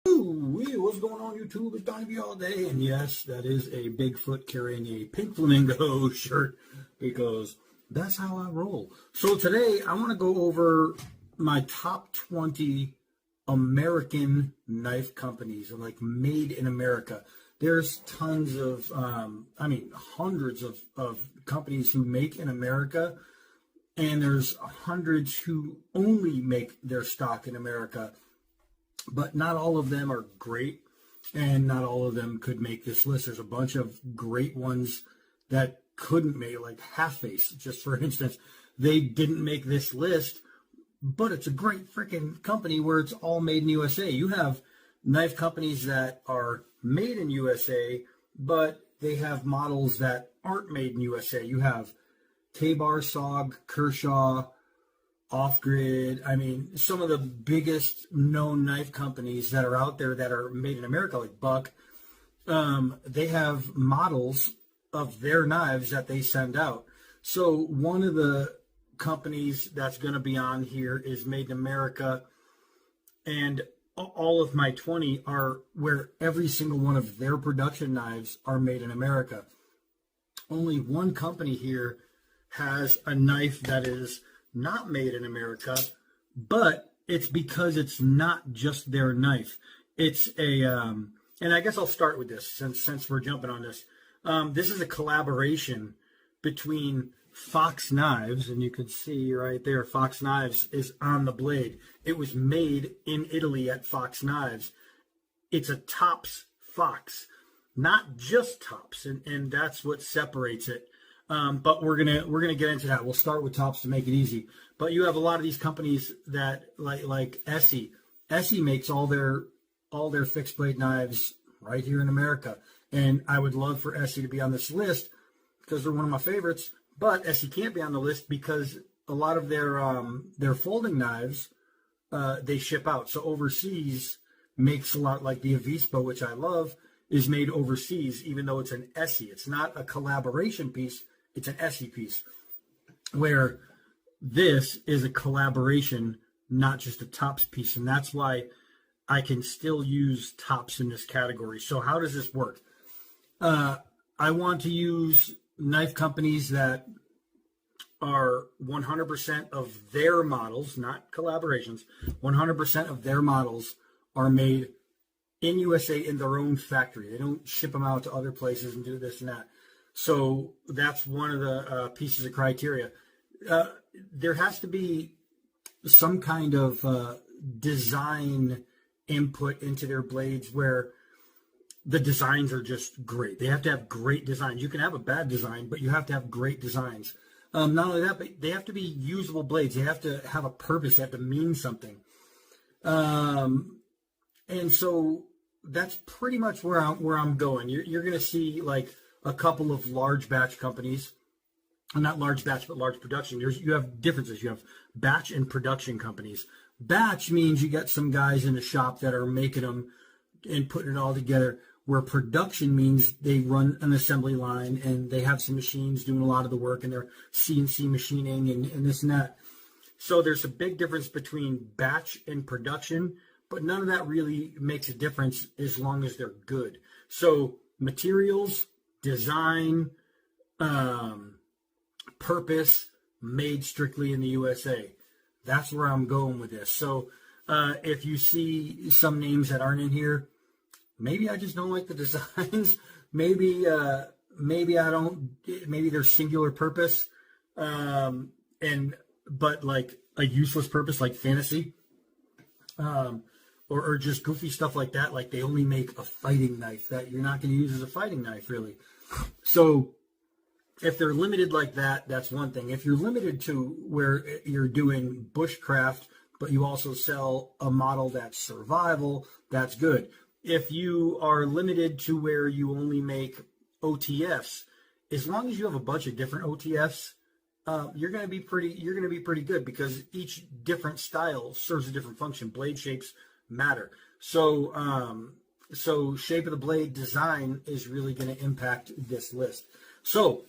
What's going on YouTube? It's Donnie all day, and yes, that is a Bigfoot carrying a pink flamingo shirt because that's how I roll. So today I want to go over my top 20 American knife companies, like made in America. There's tons of, hundreds of companies who make in America, and there's hundreds who only make their stock in America. But not all of them are great, and not all of them could make this list. There's a bunch of great ones that couldn't make, like Half Face, just for instance. They didn't make this list, but it's a great freaking company where it's all made in USA. You have knife companies that are made in USA, but they have models that aren't made in USA. You have K-Bar, SOG, Kershaw, Off Grid. I mean, some of the biggest known knife companies that are out there that are made in America, like Buck, they have models of their knives that they send out. So one of the companies that's going to be on here is Made in America, and all of my 20 are where every single one of their production knives are made in America. Only one company here has a knife that is not made in America, but it's because it's not just their knife. It's a, and I guess I'll start with this since we're jumping on this. This is a collaboration between Fox Knives, and you can see right there, Fox Knives is on the blade. It was made in Italy at Fox Knives. It's a Tops Fox, not just Tops, and that's what separates it. But we're gonna get into that. We'll start with Tops to make it easy. But you have a lot of these companies that like Essie. Essie makes all their fixed blade knives right here in America, and I would love for Essie to be on this list because they're one of my favorites. But Essie can't be on the list because a lot of their folding knives they ship out. So overseas makes a lot, like the Avispa, which I love, is made overseas, even though it's an Essie. It's not a collaboration piece. It's an Essie piece, where this is a collaboration, not just a Tops piece. And that's why I can still use Tops in this category. So how does this work? I want to use knife companies that are 100% of their models, not collaborations, 100% of their models are made in USA in their own factory. They don't ship them out to other places and do this and that. So that's one of the pieces of criteria. There has to be some kind of design input into their blades where the designs are just great. They have to have great designs. You can have a bad design, but you have to have great designs. Not only that, but they have to be usable blades. They have to have a purpose. They have to mean something. And so that's pretty much where I'm going. You're going to see like a couple of large batch companies, not large batch, but large production. You have differences. You have batch and production companies. Batch means you got some guys in the shop that are making them and putting it all together, where production means they run an assembly line and they have some machines doing a lot of the work, and they're CNC machining and this and that. So there's a big difference between batch and production, but none of that really makes a difference as long as they're good. So materials, design, purpose, made strictly in the USA. That's where I'm going with this. So if you see some names that aren't in here, maybe I just don't like the designs. Maybe I don't. Maybe they're singular purpose, but like a useless purpose, like fantasy, or just goofy stuff like that. Like they only make a fighting knife that you're not going to use as a fighting knife, really. So if they're limited like that, that's one thing. If you're limited to where you're doing bushcraft, but you also sell a model that's survival, that's good. If you are limited to where you only make OTFs, as long as you have a bunch of different OTFs, you're going to be pretty good, because each different style serves a different function. Blade shapes matter. So shape of the blade design is really going to impact this list. So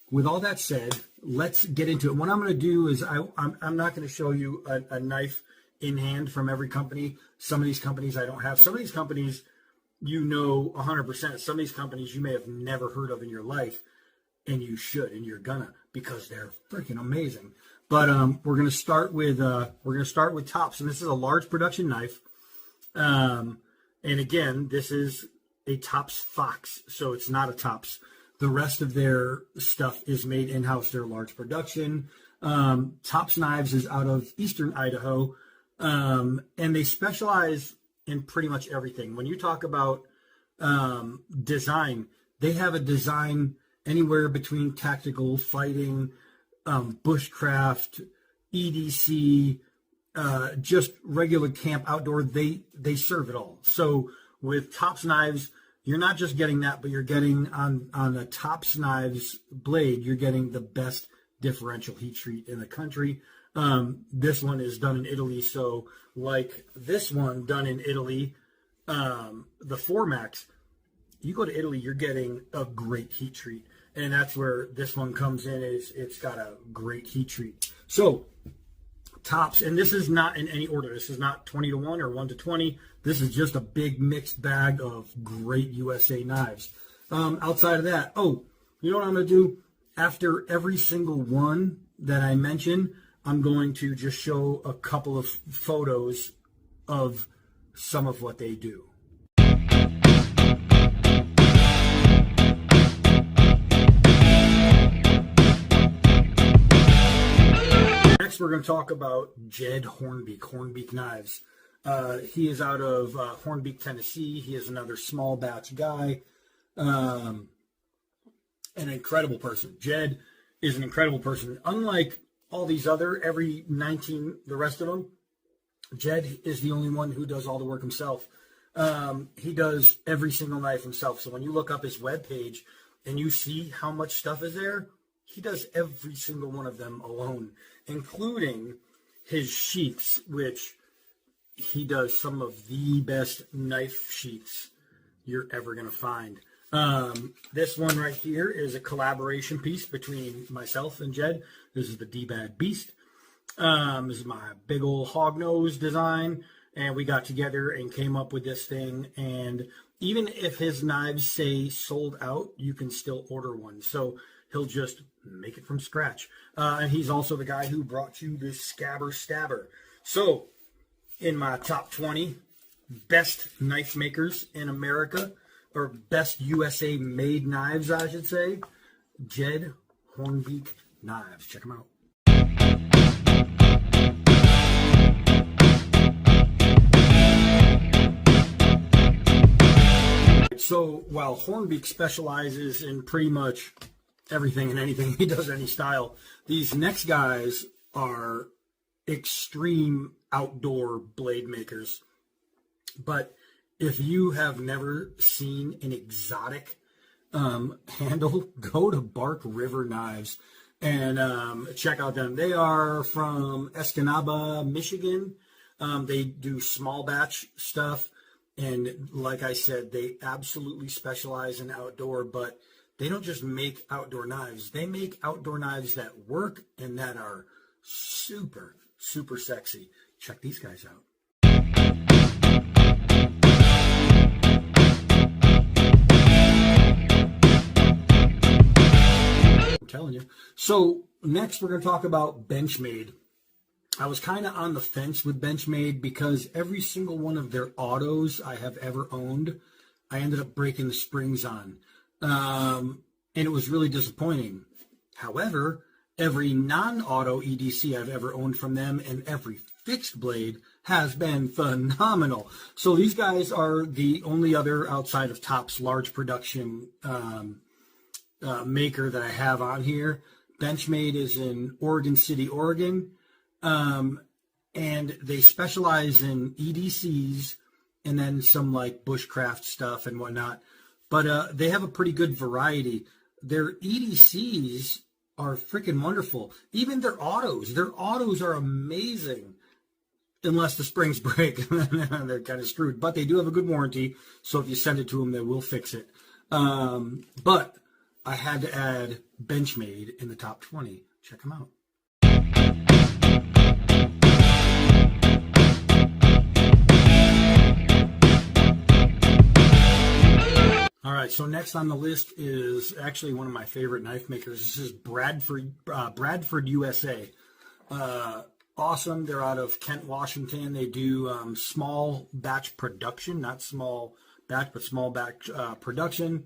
with all that said, let's get into it. What I'm going to do is I'm not going to show you a knife in hand from every company. Some of these companies I don't have. Some of these companies, 100%. Some of these companies you may have never heard of in your life, and you should, and you're gonna, because they're freaking amazing. But we're gonna start with Tops, and this is a large production knife. And again, this is a Tops Fox, so it's not a Tops. The rest of their stuff is made in-house. They're large production. Tops Knives is out of Eastern Idaho, and they specialize in pretty much everything. When you talk about design, they have a design anywhere between tactical, fighting, bushcraft, EDC, just regular camp outdoor. They serve it all. So with Tops Knives, you're not just getting that, but you're getting on a Tops Knives blade, you're getting the best differential heat treat in the country. This one is done in Italy, so like this one done in Italy, the 4MAX, you go to Italy, you're getting a great heat treat, and that's where this one comes in. It's got a great heat treat. So Tops, and this is not in any order. This is not 20-1 or 1-20. This is just a big mixed bag of great USA knives. Outside of that, you know what I'm going to do? After every single one that I mention, I'm going to just show a couple of photos of some of what they do. Next, we're going to talk about Jed Hornbeak Knives. He is out of Hornbeak, Tennessee. He is another small batch guy. An incredible person. Jed is an incredible person. Unlike all these every 19, the rest of them, Jed is the only one who does all the work himself. He does every single knife himself. So when you look up his webpage and you see how much stuff is there, he does every single one of them alone, including his sheaths, which he does some of the best knife sheaths you're ever going to find. This one right here is a collaboration piece between myself and Jed. This is the D-Bad Beast. This is my big old hog nose design, and we got together and came up with this thing. And even if his knives say sold out, you can still order one. So he'll just make it from scratch. And he's also the guy who brought you this Scabber Stabber. So in my top 20 best knife makers in America, or best USA made knives, I should say, Jed Hornbeak Knives. Check them out. So while Hornbeak specializes in pretty much everything and anything, he does any style, these next guys are extreme outdoor blade makers. But if you have never seen an exotic handle, go to Bark River Knives and check out them. They are from Escanaba, Michigan. They do small batch stuff. And like I said, they absolutely specialize in outdoor, but they don't just make outdoor knives. They make outdoor knives that work and that are super, super sexy. Check these guys out. I'm telling you. So next we're going to talk about Benchmade. I was kind of on the fence with Benchmade because every single one of their autos I have ever owned, I ended up breaking the springs on. And it was really disappointing. However, every non-auto EDC I've ever owned from them and every fixed blade has been phenomenal. So these guys are the only other outside of Tops large production maker that I have on here. Benchmade is in Oregon City, Oregon. And they specialize in EDCs and then some like bushcraft stuff and whatnot. But they have a pretty good variety. Their EDCs are freaking wonderful. Even their autos are amazing. Unless the springs break, they're kind of screwed. But they do have a good warranty, so if you send it to them, they will fix it. But I had to add Benchmade in the top 20. Check them out. right, so next on the list is actually one of my favorite knife makers. This is Bradford USA. Awesome. They're out of Kent, Washington. They do small batch production, not small batch, but small batch production.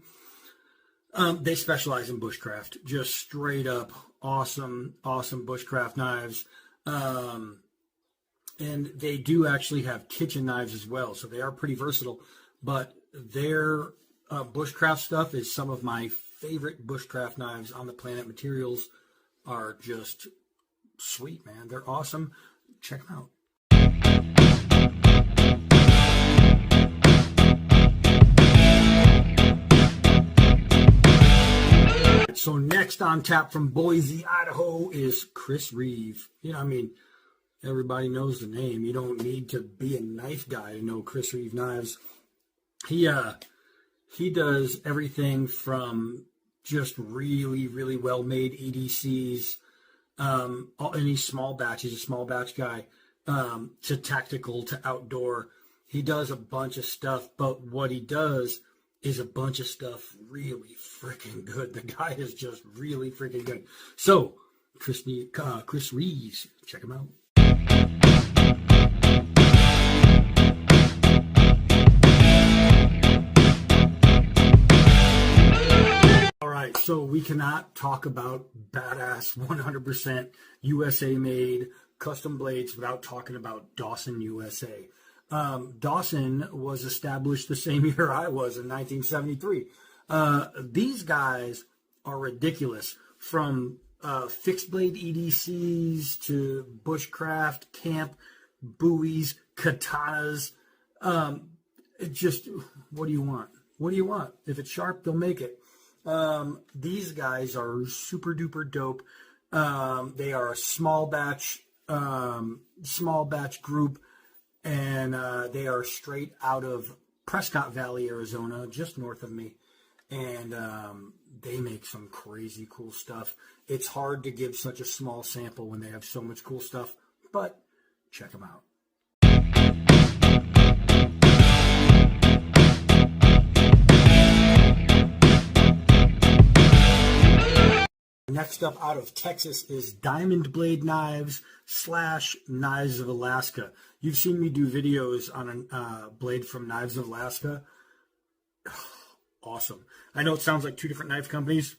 They specialize in bushcraft, just straight up awesome bushcraft knives. And they do actually have kitchen knives as well, so they are pretty versatile. But their bushcraft stuff is some of my favorite bushcraft knives on the planet. Materials are just sweet, man. They're awesome. Check them out. So next on tap from Boise, Idaho is Chris Reeve. You know, I mean, everybody knows the name. You don't need to be a knife guy to know Chris Reeve Knives. He does everything from just really well-made EDCs, and he's small batch. He's a small batch guy, to tactical, to outdoor. He does a bunch of stuff, but what he does is a bunch of stuff really freaking good. The guy is just really freaking good. So, Chris Reeve, check him out. So we cannot talk about badass 100% USA made custom blades without talking about Dawson USA. Dawson was established the same year I was in 1973. These guys are ridiculous, from fixed blade EDCs to bushcraft, camp, buoys, katanas. Just, what do you want? What do you want? If it's sharp, they'll make it. These guys are super duper dope. They are a small batch group, and they are straight out of Prescott Valley, Arizona, just north of me. And they make some crazy cool stuff. It's hard to give such a small sample when they have so much cool stuff, but check them out. Next up out of Texas is Diamondblade Knives / Knives of Alaska. You've seen me do videos on a blade from Knives of Alaska. Awesome. I know it sounds like two different knife companies,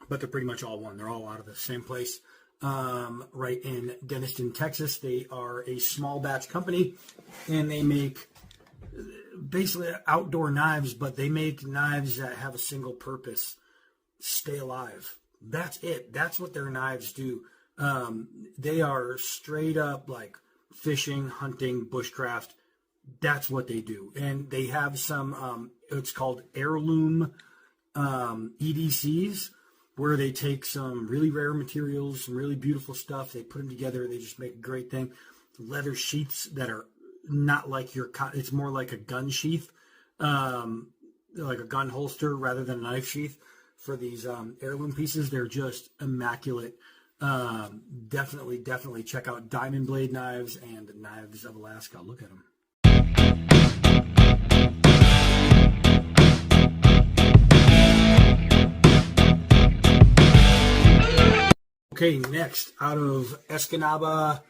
but they're pretty much all one. They're all out of the same place, right in Denniston, Texas. They are a small batch company, and they make basically outdoor knives, but they make knives that have a single purpose: stay alive. That's it. That's what their knives do. They are straight up like fishing, hunting, bushcraft. That's what they do. And they have some, it's called heirloom EDCs, where they take some really rare materials, some really beautiful stuff. They put them together. They just make a great thing. Leather sheaths that are not like your, it's more like a gun sheath, like a gun holster rather than a knife sheath. For these heirloom pieces, they're just immaculate. Definitely check out Diamondblade Knives and Knives of Alaska. Look at them. Okay, next out of Escanaba,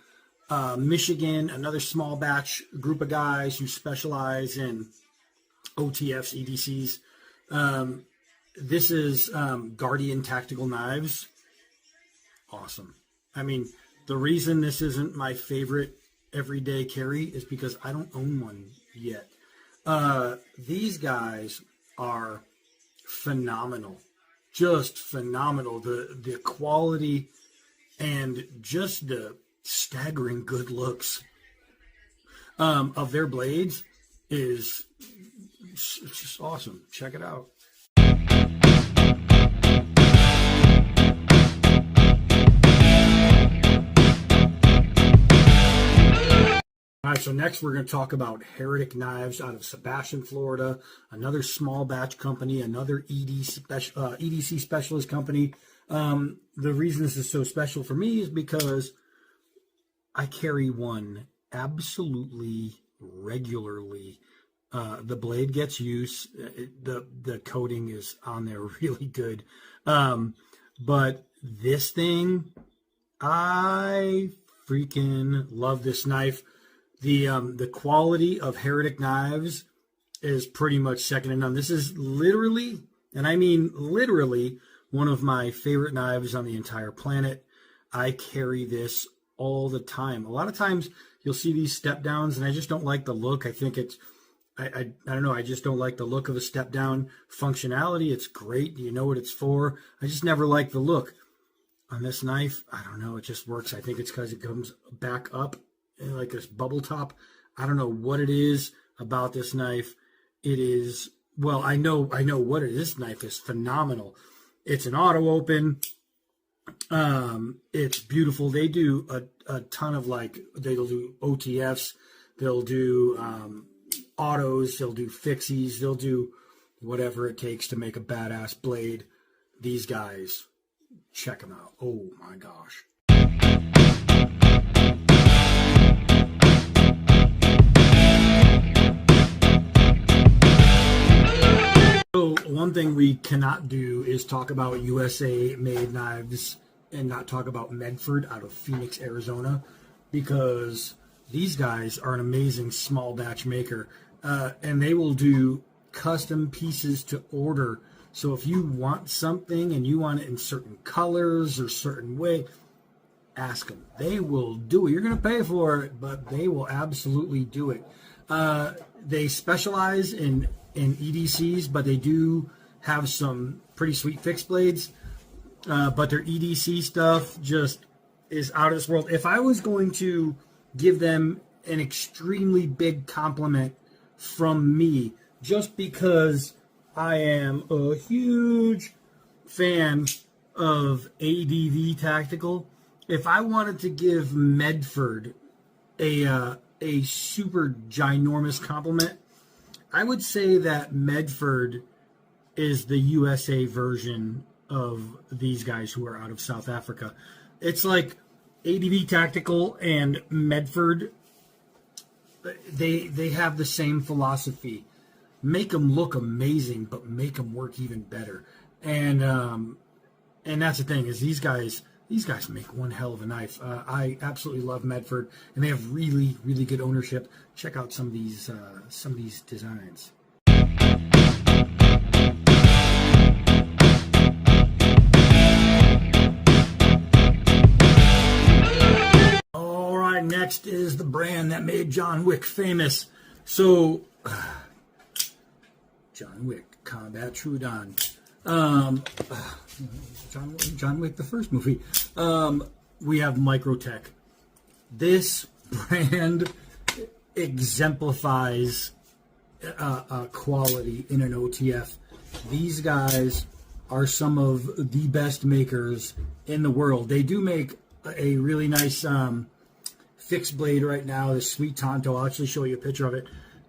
Michigan, another small batch group of guys who specialize in OTFs, EDCs. This is Guardian Tactical Knives. Awesome. I mean, the reason this isn't my favorite everyday carry is because I don't own one yet. These guys are phenomenal. Just phenomenal. The quality and just the staggering good looks of their blades is just awesome. Check it out. All right, so next we're going to talk about Heretic Knives out of Sebastian, Florida, another small batch company, another EDC specialist company. The reason this is so special for me is because I carry one absolutely regularly. The blade gets use. The coating is on there really good. But this thing, I freaking love this knife. The quality of Heretic Knives is pretty much second to none. This is literally, and I mean literally, one of my favorite knives on the entire planet. I carry this all the time. A lot of times you'll see these step downs, and I just don't like the look. I think it's, I don't know, I just don't like the look of a step down. Functionality, it's great. You know what it's for. I just never like the look. On this knife, I don't know, it just works. I think it's because it comes back up in like this bubble top. I don't know what it is about this knife. It is, well, I know what it is. This knife is phenomenal. It's an auto open. It's beautiful. They do a ton of, like, they'll do OTFs, they'll do autos, they'll do fixies, they'll do whatever it takes to make a badass blade. These guys, check them out. Oh my gosh. So one thing we cannot do is talk about USA made knives and not talk about Medford out of Phoenix, Arizona, because these guys are an amazing small batch maker, and they will do custom pieces to order. So if you want something and you want it in certain colors or certain way, ask them. They will do it. You're going to pay for it, but they will absolutely do it. They specialize in EDCs, but they do have some pretty sweet fixed blades. But their EDC stuff just is out of this world. If I was going to give them an extremely big compliment from me, just because I am a huge fan of ADV Tactical, if I wanted to give Medford a super ginormous compliment, I would say that Medford is the USA version of these guys who are out of South Africa. It's like ADV Tactical and Medford, they have the same philosophy. Make them look amazing, but make them work even better. And that's the thing, is these guys make one hell of a knife. I absolutely love Medford, and they have really, really good ownership. Check out some of these designs. All right, next is the brand that made John Wick famous. So, John Wick, Combat Trudon. John Wick, the first movie. We have Microtech. This brand exemplifies quality in an OTF. These guys are some of the best makers in the world. They do make a really nice fixed blade right now, this sweet Tonto. I'll actually show you a picture of it.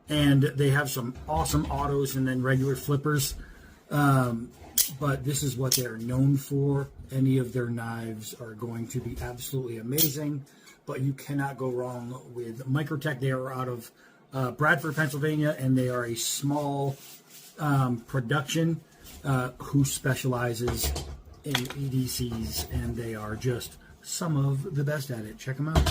And they have some awesome autos and then regular flippers. But this is what they're known for. Any of their knives are going to be absolutely amazing. But you cannot go wrong with Microtech. They are out of Bradford, Pennsylvania, and they are a small production who specializes in EDCs, and they are just some of the best at it. Check them out.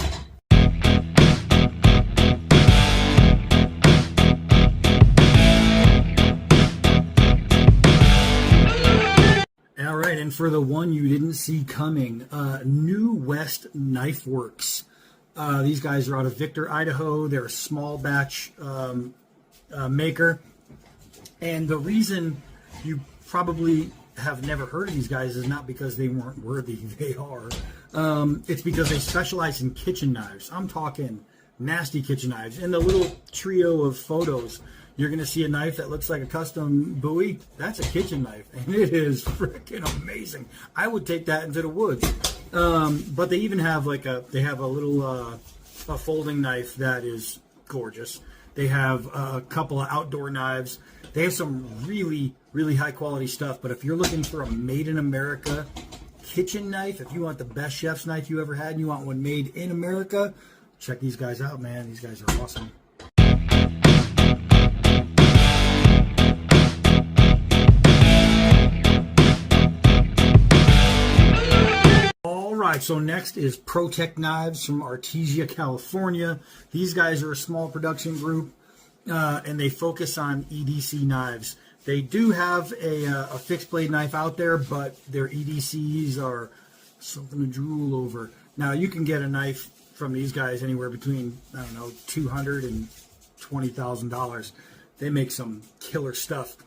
All right, and for the one you didn't see coming, New West Knifeworks. These guys are out of Victor, Idaho. They're a small batch maker. And the reason you probably have never heard of these guys is not because they weren't worthy. They are. It's because they specialize in kitchen knives. I'm talking nasty kitchen knives. In the little trio of photos, you're going to see a knife that looks like a custom buoy. That's a kitchen knife, and it is freaking amazing. I would take that into the woods. But they even have like a little a folding knife that is gorgeous. They have a couple of outdoor knives. They have some really, really high quality stuff. But if you're looking for a made in America kitchen knife, if you want the best chef's knife you ever had and you want one made in America, check these guys out, man. These guys are awesome. right, so next is Protek Knives from Artesia, California. These guys are a small production group, and they focus on EDC knives. They do have a fixed blade knife out there, but their EDCs are something to drool over. Now, you can get a knife from these guys anywhere between, I don't know, $200,000 and $20,000. They make some killer stuff.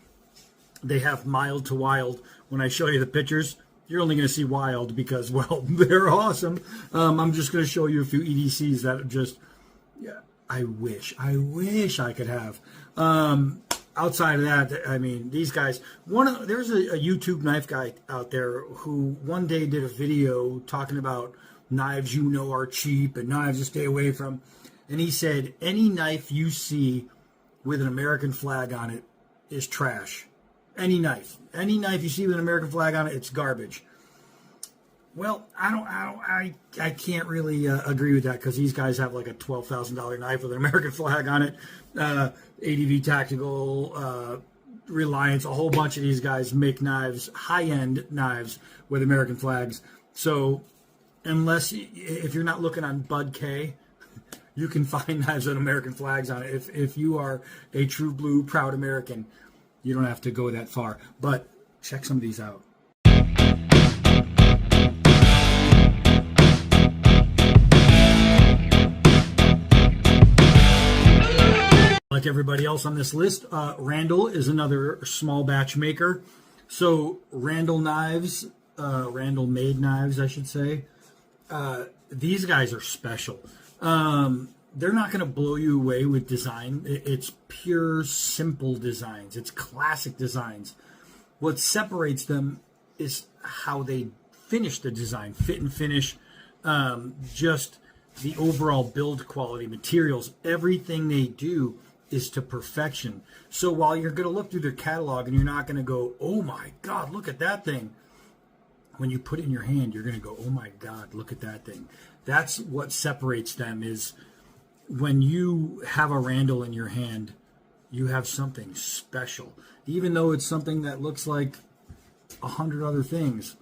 They have mild to wild. When I show you the pictures, you're only going to see wild because, well, they're awesome. I'm just going to show you a few EDCs that just, yeah, I wish I could have. Outside of that, I mean, these guys, there's a YouTube knife guy out there who one day did a video talking about knives you know are cheap and knives to stay away from. And he said, any knife you see with an American flag on it is trash. Any knife you see with an American flag on it, it's garbage. Well, I can't really agree with that, because these guys have like a $12,000 knife with an American flag on it. ADV Tactical, Reliance, a whole bunch of these guys make knives, high-end knives with American flags. So if you're not looking on Bud K, you can find knives with American flags on it. If you are a true blue, proud American, you don't have to go that far. But check some of these out. Like everybody else on this list, Randall is another small batch maker. So Randall Knives, Randall Made Knives, I should say. These guys are special. They're not going to blow you away with design. It's pure, simple designs. It's classic designs. What separates them is how they finish the design, fit and finish, just the overall build quality, materials, everything they do is to perfection. So while you're going to look through their catalog and you're not going to go, oh my God, look at that thing. When you put it in your hand, you're going to go, oh my God, look at that thing. That's what separates them, is when you have a Randall in your hand, you have something special. Even though it's something that looks like 100 other things,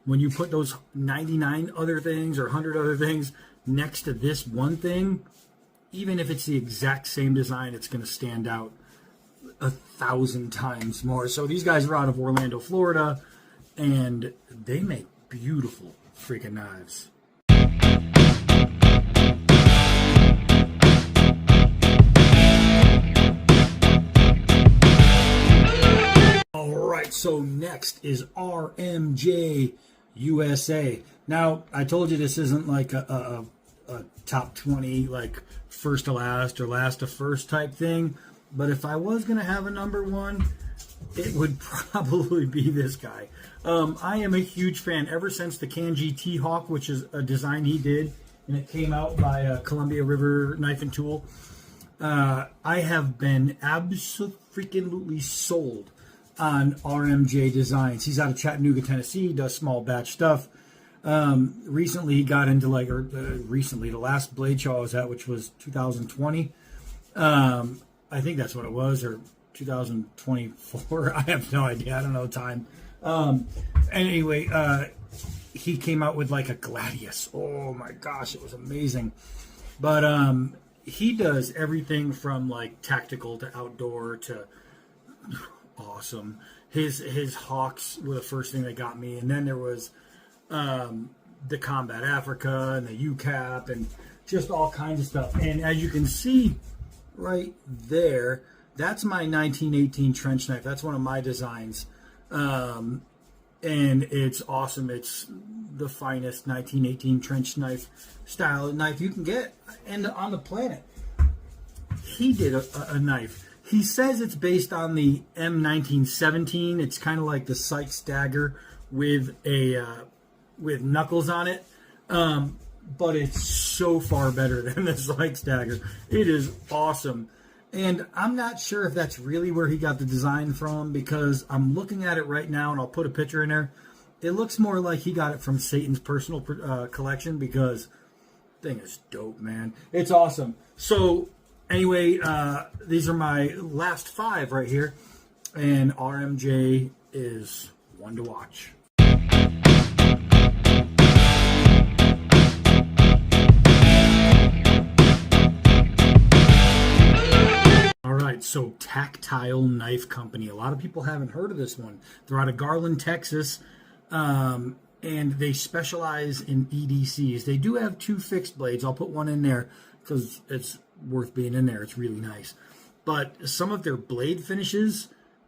when you put those 99 other things or 100 other things next to this one thing, even if it's the exact same design, it's going to stand out 1,000 times more. So these guys are out of Orlando, Florida, and they make beautiful freaking knives. All right, so next is RMJ USA. Now, I told you this isn't like a top 20, like first to last or last to first type thing, but if I was going to have a number one, it would probably be this guy. I am a huge fan ever since the Kanji T-Hawk, which is a design he did, and it came out by Columbia River Knife and Tool. I have been absolutely sold on RMJ designs. He's out of Chattanooga, Tennessee, does small batch stuff. Recently he got into the last blade show I was at, which was 2020. I think that's what it was, or 2024. I have no idea. I don't know time. Anyway, he came out with like a Gladius. Oh my gosh, it was amazing. But he does everything from like tactical to outdoor to awesome. His Hawks were the first thing that got me, and then there was the Combat Africa and the UCAP and just all kinds of stuff. And as you can see right there, that's my 1918 trench knife. That's one of my designs. And it's awesome. It's the finest 1918 trench knife style of knife you can get on the planet. He did a knife. He says it's based on the M1917. It's kind of like the Sykes dagger with knuckles on it. But it's so far better than the Sykes dagger. It is awesome. And I'm not sure if that's really where he got the design from, because I'm looking at it right now, and I'll put a picture in there. It looks more like he got it from Satan's personal collection, because the thing is dope, man. It's awesome. So anyway, these are my last 5 right here, and RMJ is one to watch. So Tactile Knife Company. A lot of people haven't heard of this one. They're out of Garland, Texas, and they specialize in EDCs. They do have 2 fixed blades. I'll put one in there because it's worth being in there. It's really nice. But some of their blade finishes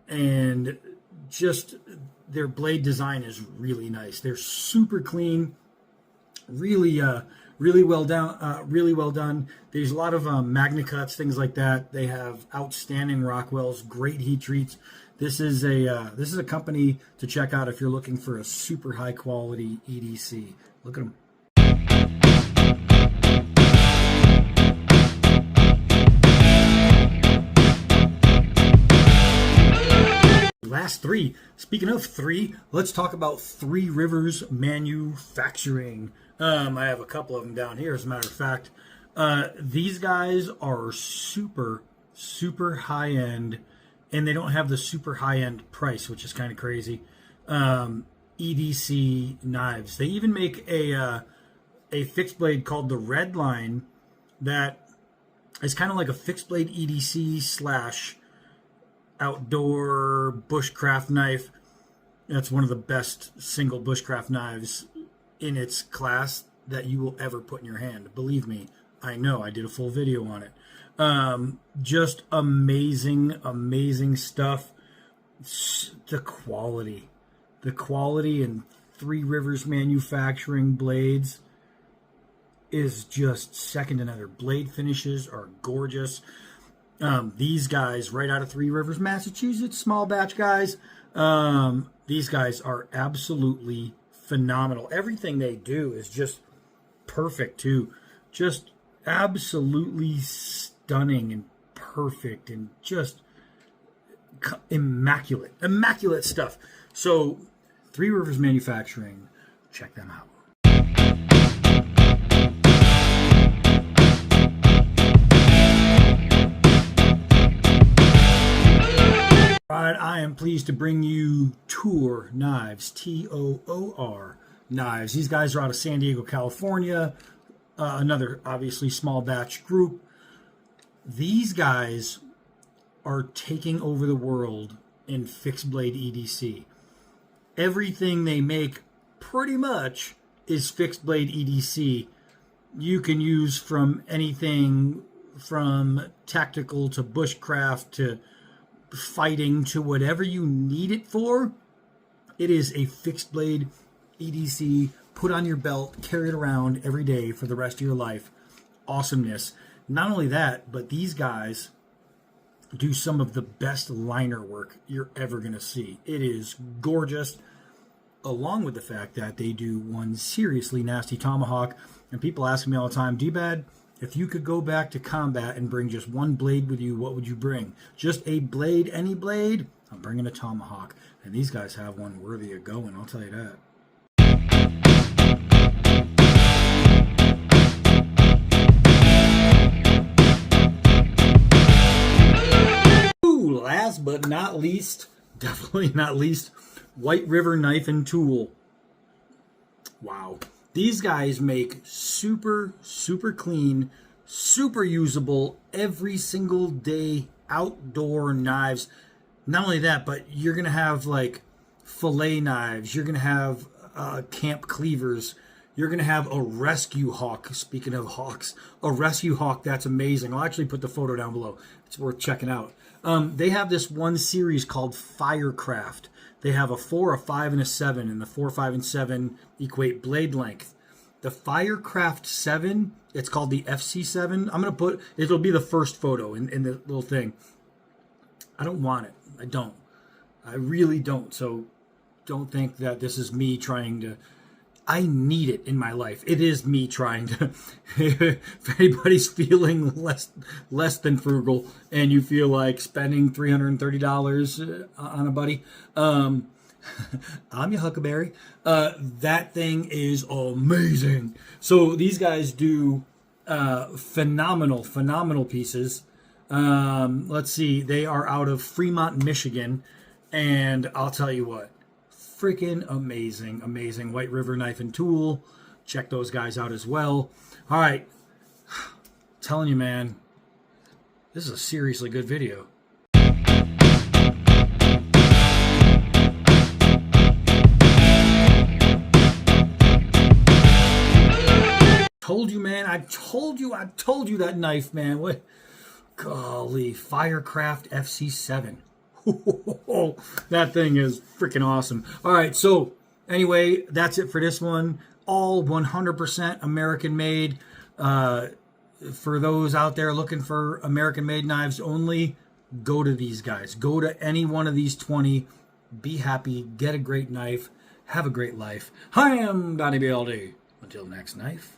and just their blade design is really nice. They're super clean, really well done. There's a lot of magna cuts, things like that. They have outstanding Rockwells, great heat treats. This is a company to check out if you're looking for a super high quality EDC. Look at them. Last 3. Speaking of 3, let's talk about Three Rivers Manufacturing. I have a couple of them down here, as a matter of fact. These guys are super high end, and they don't have the super high end price, which is kind of crazy. EDC knives. They even make a fixed blade called the Red Line that is kind of like a fixed blade EDC slash outdoor bushcraft knife. That's one of the best single bushcraft knives in its class that you will ever put in your hand. Believe me, I know. I did a full video on it. Just amazing stuff. The quality in Three Rivers Manufacturing blades is just second to none. Their blade finishes are gorgeous. These guys, right out of Three Rivers, Massachusetts, small batch guys. These guys are absolutely phenomenal. Everything they do is just perfect too. Just absolutely stunning and perfect and just immaculate stuff. So Three Rivers Manufacturing, check them out. Alright, I am pleased to bring you Toor Knives, Toor Knives. These guys are out of San Diego, California. Another, obviously, small batch group. These guys are taking over the world in fixed blade EDC. Everything they make, pretty much, is fixed blade EDC. You can use from anything from tactical to bushcraft to fighting to whatever you need it for. It is a fixed blade EDC. Put on your belt, carry it around every day for the rest of your life. Awesomeness. Not only that, but these guys do some of the best liner work you're ever going to see. It is gorgeous, along with the fact that they do one seriously nasty tomahawk. And people ask me all the time, D-Bad, if you could go back to combat and bring just one blade with you, what would you bring? Just a blade, any blade? I'm bringing a tomahawk. And these guys have one worthy of going, I'll tell you that. Ooh, last but not least, definitely not least, White River Knife and Tool. Wow. These guys make super clean, super usable, every single day outdoor knives. Not only that, but you're going to have like fillet knives. You're going to have camp cleavers. You're going to have a rescue hawk. Speaking of hawks, a rescue hawk that's amazing. I'll actually put the photo down below. It's worth checking out. They have this one series called Firecraft. They have a 4, a 5, and a 7, and the 4, 5, and 7 equate blade length. The Firecraft 7, it's called the FC7. I'm going to put, it'll be the first photo in the little thing. I don't want it. I don't. I really don't. So don't think that this is me trying to, I need it in my life. It is me trying to, if anybody's feeling less than frugal and you feel like spending $330 on a buddy, I'm your Huckleberry. That thing is amazing. So these guys do phenomenal pieces. Let's see. They are out of Fremont, Michigan. And I'll tell you what. Freaking amazing. White River Knife and Tool. Check those guys out as well. All right. I'm telling you, man. This is a seriously good video. told you, man. I told you that knife, man. What? Golly, Firecraft FC7. That thing is freaking awesome. All right, so anyway, that's it for this one. All 100% American made. For those out there looking for American made knives only, go to these guys. Go to any one of these 20. Be happy. Get a great knife. Have a great life. I am Donnie BLD. Until next knife.